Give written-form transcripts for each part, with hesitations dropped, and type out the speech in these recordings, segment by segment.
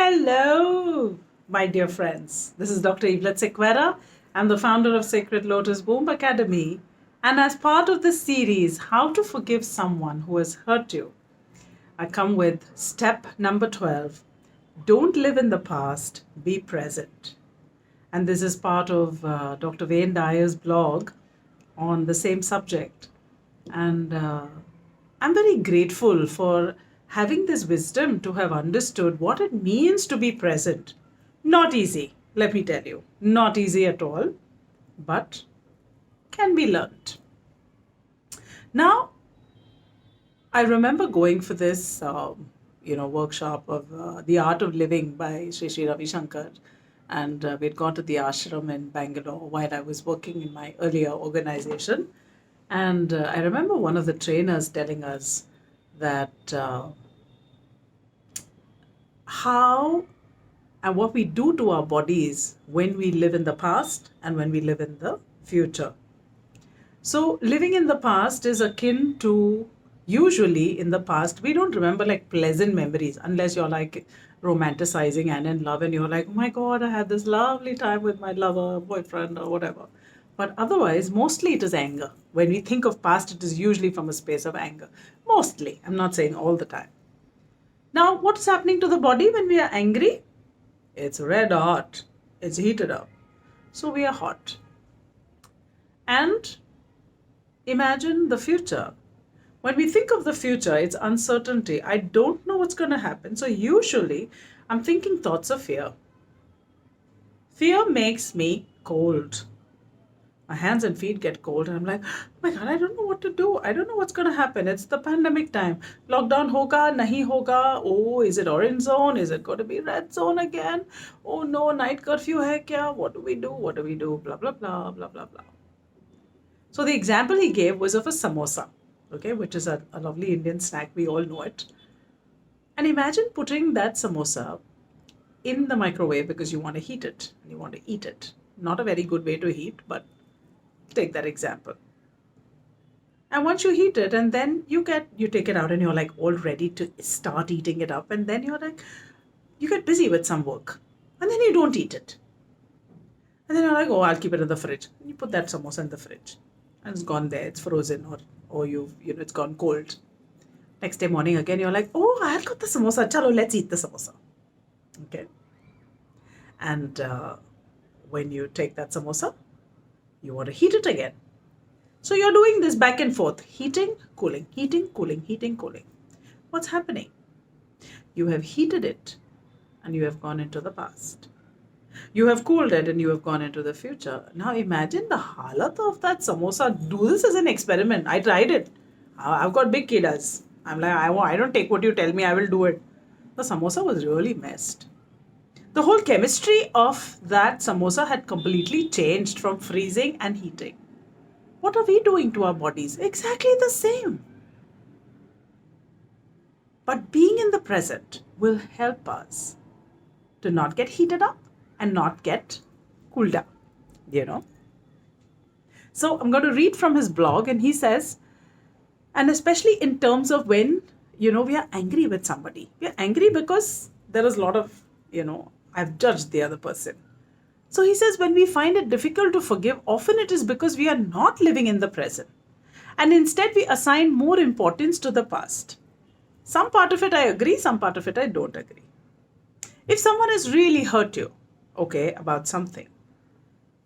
Hello, my dear friends. This is Dr. Evelet Sequeira. I'm the founder of Sacred Lotus Boom Academy. And as part of this series, How to Forgive Someone Who Has Hurt You, I come with step number 12. Don't live in the past, be present. And this is part of Dr. Wayne Dyer's blog on the same subject. And I'm very grateful for having this wisdom to have understood what it means to be present. Not easy, let me tell you. Not easy at all, but can be learned. Now, I remember going for this, workshop of The Art of Living by Sri Ravi Shankar. And we'd gone to the ashram in Bangalore while I was working in my earlier organization. And I remember one of the trainers telling us that how and what we do to our bodies when we live in the past and when we live in the future. So living in the past is akin to, usually in the past, we don't remember like pleasant memories unless you're like romanticizing and in love and you're like, oh my God, I had this lovely time with my lover, boyfriend, or whatever. But otherwise, mostly it is anger. When we think of past, it is usually from a space of anger. Mostly. I'm not saying all the time. Now, what's happening to the body when we are angry? It's red hot. It's heated up. So we are hot. And imagine the future. When we think of the future, it's uncertainty. I don't know what's going to happen. So usually, I'm thinking thoughts of fear. Fear makes me cold. My hands and feet get cold and I'm like, oh my God, I don't know what to do. I don't know what's going to happen. It's the pandemic time. Lockdown hoga, nahi hoga. Oh, is it orange zone? Is it going to be red zone again? Oh no, night curfew hai kya? What do we do? What do we do? Blah, blah, blah, blah, blah, blah. So the example he gave was of a samosa, okay, which is a lovely Indian snack. We all know it. And imagine putting that samosa in the microwave because you want to heat it and you want to eat it. Not a very good way to heat, but take that example. And once you heat it and then you take it out and you're like all ready to start eating it up, and then you're like, you get busy with some work and then you don't eat it. And then you're like, oh, I'll keep it in the fridge. And you put that samosa in the fridge and it's gone there, it's frozen, or it's gone cold. Next day morning again, you're like, oh, I've got the samosa. Chalo, let's eat the samosa. Okay. And when you take that samosa, you want to heat it again. So you're doing this back and forth, heating, cooling, heating, cooling, heating, cooling. What's happening? You have heated it and you have gone into the past. You have cooled it and you have gone into the future. Now imagine the halat of that samosa. Do this as an experiment. I tried it. I've got big kiddas. I'm like, I don't take what you tell me, I will do it. The samosa was really messed. The whole chemistry of that samosa had completely changed from freezing and heating. What are we doing to our bodies? Exactly the same. But being in the present will help us to not get heated up and not get cooled down, So I'm going to read from his blog, and he says, and especially in terms of when, we are angry with somebody. We are angry because there is a lot of, I've judged the other person. So he says, when we find it difficult to forgive, often it is because we are not living in the present. And instead we assign more importance to the past. Some part of it I agree, some part of it I don't agree. If someone has really hurt you, okay, about something,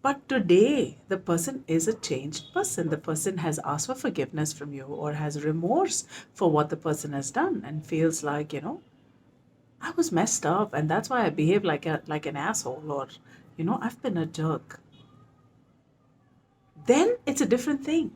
but today the person is a changed person. The person has asked for forgiveness from you or has remorse for what the person has done and feels like, I was messed up and that's why I behaved like an asshole, or, I've been a jerk. Then it's a different thing.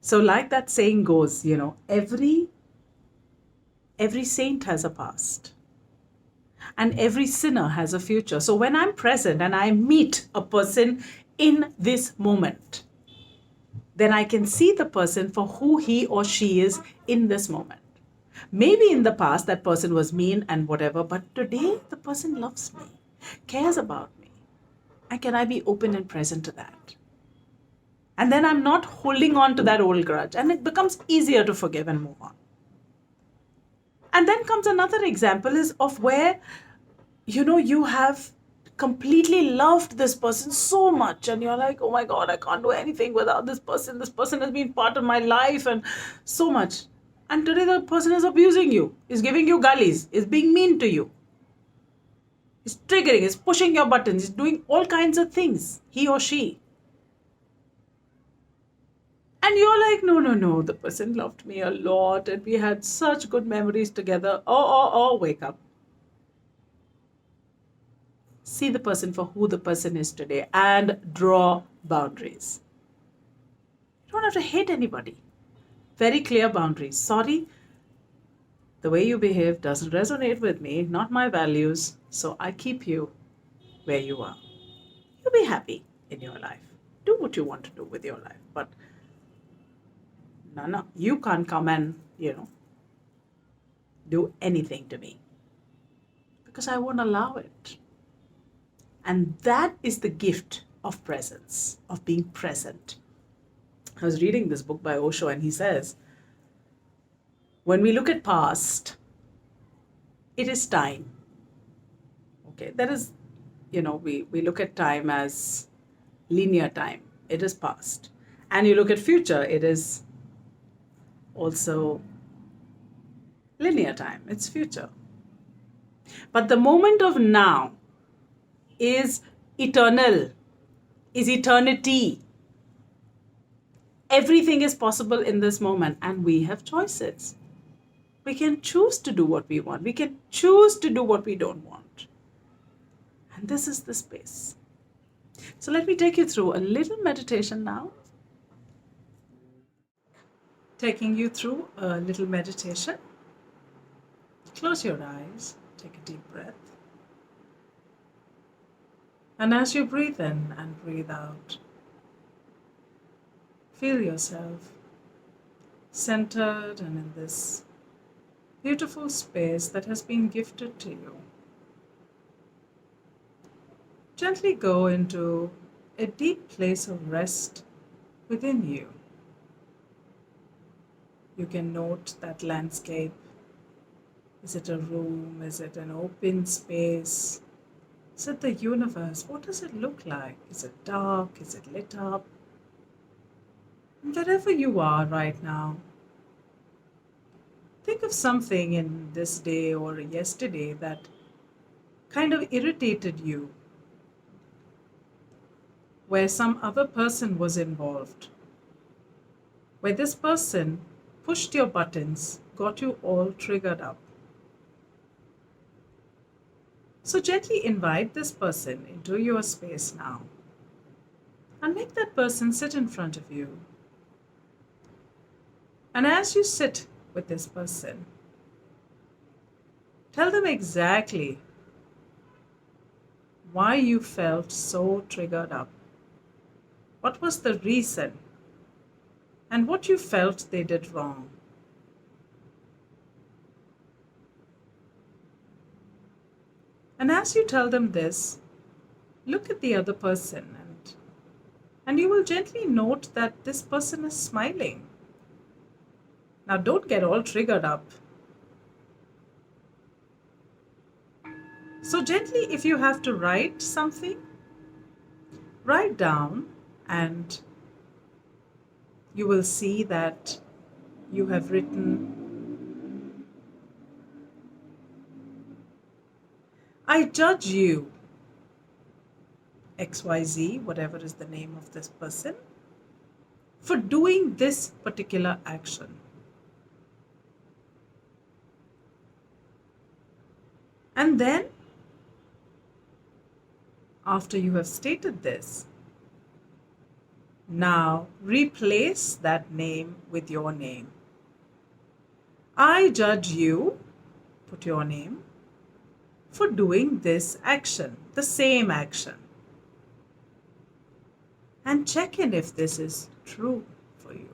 So like that saying goes, every saint has a past. And every sinner has a future. So when I'm present and I meet a person in this moment, then I can see the person for who he or she is in this moment. Maybe in the past that person was mean and whatever, but today the person loves me, cares about me. And can I be open and present to that? And then I'm not holding on to that old grudge, and it becomes easier to forgive and move on. And then comes another example is of where, you have completely loved this person so much, and you're like, oh my God, I can't do anything without this person. This person has been part of my life and so much. And today the person is abusing you, is giving you gullies, is being mean to you, is triggering, is pushing your buttons, is doing all kinds of things, he or she. And you're like, no, no, no, the person loved me a lot and we had such good memories together. Oh, wake up. See the person for who the person is today and draw boundaries. You don't have to hate anybody. Very clear boundaries. Sorry, the way you behave doesn't resonate with me, not my values, so I keep you where you are. You be happy in your life. Do what you want to do with your life. But no, you can't come and, do anything to me because I won't allow it. And that is the gift of presence, of being present. I was reading this book by Osho, and he says, when we look at past, it is time. Okay, that is, we look at time as linear time. It is past. And you look at future, it is also linear time. It's future. But the moment of now is eternal, is eternity. Everything is possible in this moment, and we have choices. We can choose to do what we want. We can choose to do what we don't want. And this is the space. So let me take you through a little meditation now. Taking you through a little meditation. Close your eyes. Take a deep breath. And as you breathe in and breathe out, feel yourself centered and in this beautiful space that has been gifted to you. Gently go into a deep place of rest within you. You can note that landscape. Is it a room? Is it an open space? Is it the universe? What does it look like? Is it dark? Is it lit up? And wherever you are right now, think of something in this day or yesterday that kind of irritated you, where some other person was involved, where this person pushed your buttons, got you all triggered up. So gently invite this person into your space now and make that person sit in front of you. And as you sit with this person, tell them exactly why you felt so triggered up. What was the reason? And what you felt they did wrong. And as you tell them this, look at the other person and you will gently note that this person is smiling. Now don't get all triggered up. So gently, if you have to write something, write down, and you will see that you have written, I judge you, XYZ, whatever is the name of this person, for doing this particular action. And then, after you have stated this, now replace that name with your name. I judge you, put your name, for doing this action, the same action. And check in if this is true for you.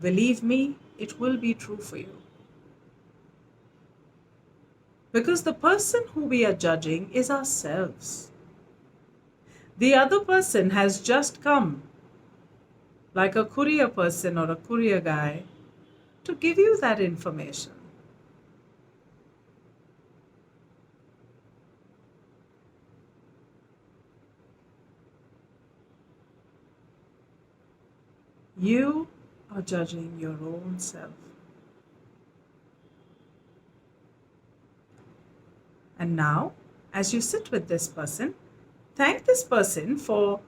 Believe me, it will be true for you. Because the person who we are judging is ourselves. The other person has just come, like a courier person or a courier guy, to give you that information. You are judging your own self. And now, as you sit with this person, thank this person for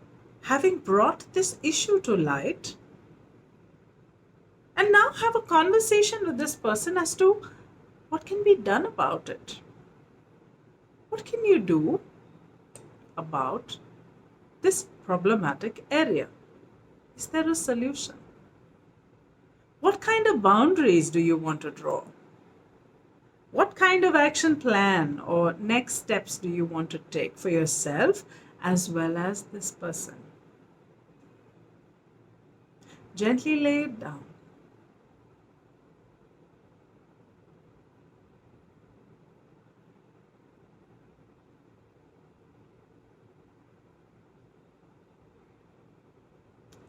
having brought this issue to light. And now have a conversation with this person as to what can be done about it. What can you do about this problematic area? Is there a solution? What kind of boundaries do you want to draw? What kind of action plan or next steps do you want to take for yourself as well as this person? Gently lay it down.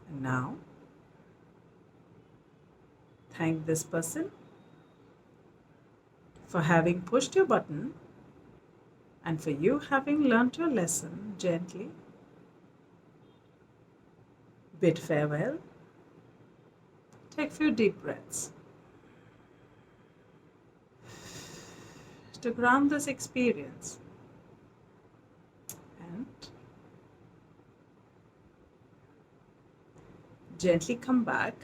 And now, thank this person for having pushed your button and for you having learnt your lesson gently. Bid farewell. Take a few deep breaths to ground this experience. And gently come back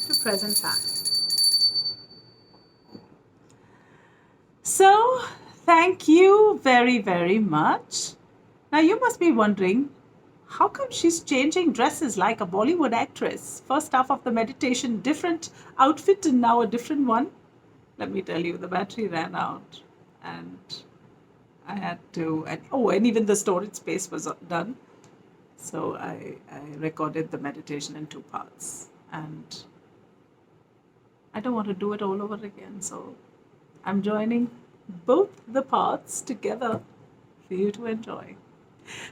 to present time. So, thank you very, very much. Now, you must be wondering, how come she's changing dresses like a Bollywood actress? First half of the meditation, different outfit, and now a different one. Let me tell you, the battery ran out and I had to, and even the storage space was done. So I recorded the meditation in 2 parts. And I don't want to do it all over again. So I'm joining both the parts together for you to enjoy.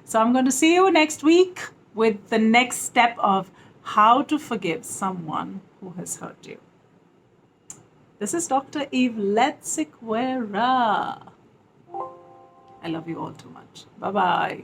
So I'm going to see you next week with the next step of how to forgive someone who has hurt you. This is Dr. Evelet Sequeira. I love you all too much. Bye-bye.